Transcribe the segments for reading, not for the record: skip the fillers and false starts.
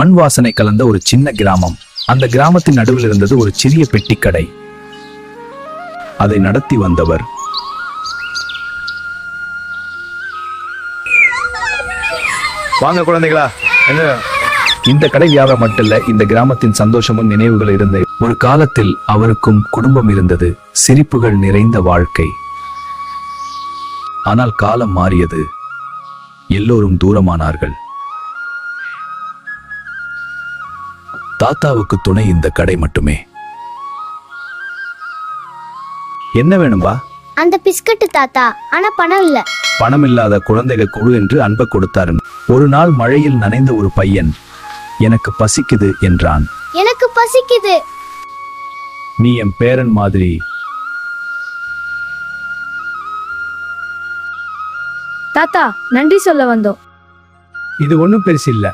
மண் வாசனை கலந்த ஒரு சின்ன கிராமம். அந்த கிராமத்தின் நடுவில் இருந்தது ஒரு சிறிய பெட்டிக்கடை. அதை நடத்தி வந்தவர் வாங்க குழந்தைகளா. இந்த கடை வியாபாரம் மட்டுமல்ல, இந்த கிராமத்தின் சந்தோஷமும் நினைவுகள் இருந்தது. ஒரு காலத்தில் அவருக்கும் குடும்பம் இருந்தது, சிரிப்புகள் நிறைந்த வாழ்க்கை. ஆனால் காலம் மாறியது, எல்லோரும் தூரமானார்கள். தாத்தாவுக்கு துணை இந்த கடை மட்டுமே. என்ன வேணும்பா? அந்த பிஸ்கட் தாத்தா, ஆனா பணம் இல்ல. பணம் இல்லாத குழந்தைகள் குழு என்று அன்பை கொடுத்தாரு. ஒரு நாள் மழையில் நனைந்த ஒரு பையன், எனக்கு பசிக்குது என்றான். எனக்கு பசிக்குது. நீ என் பேரன் மாதிரி. தாத்தா, நன்றி சொல்ல வந்தோம். இது ஒண்ணும் பெருசு இல்ல.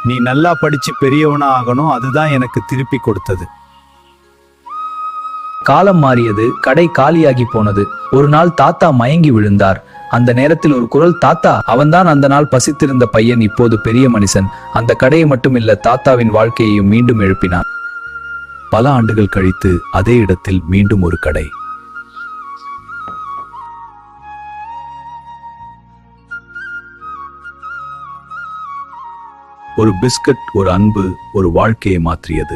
நீ நல்லா படிச்சு பெரியவனா ஆகணும், அதுதான் எனக்கு திருப்பி கொடுத்தது. காலம் மாறியது, கடை காலியாகி போனது. ஒரு நாள் தாத்தா மயங்கி விழுந்தார். அந்த நேரத்தில் ஒரு குரல், தாத்தா. அவன்தான் அந்த நாள் பசித்திருந்த பையன், இப்போது பெரிய மனுஷன். அந்த கடையை மட்டுமில்ல, தாத்தாவின் வாழ்க்கையையும் மீண்டும் எழுப்பினான். பல ஆண்டுகள் கழித்து அதே இடத்தில் மீண்டும் ஒரு கடை. ஒரு பிஸ்கட், ஒரு அன்பு, ஒரு வாழ்க்கையை மாற்றியது.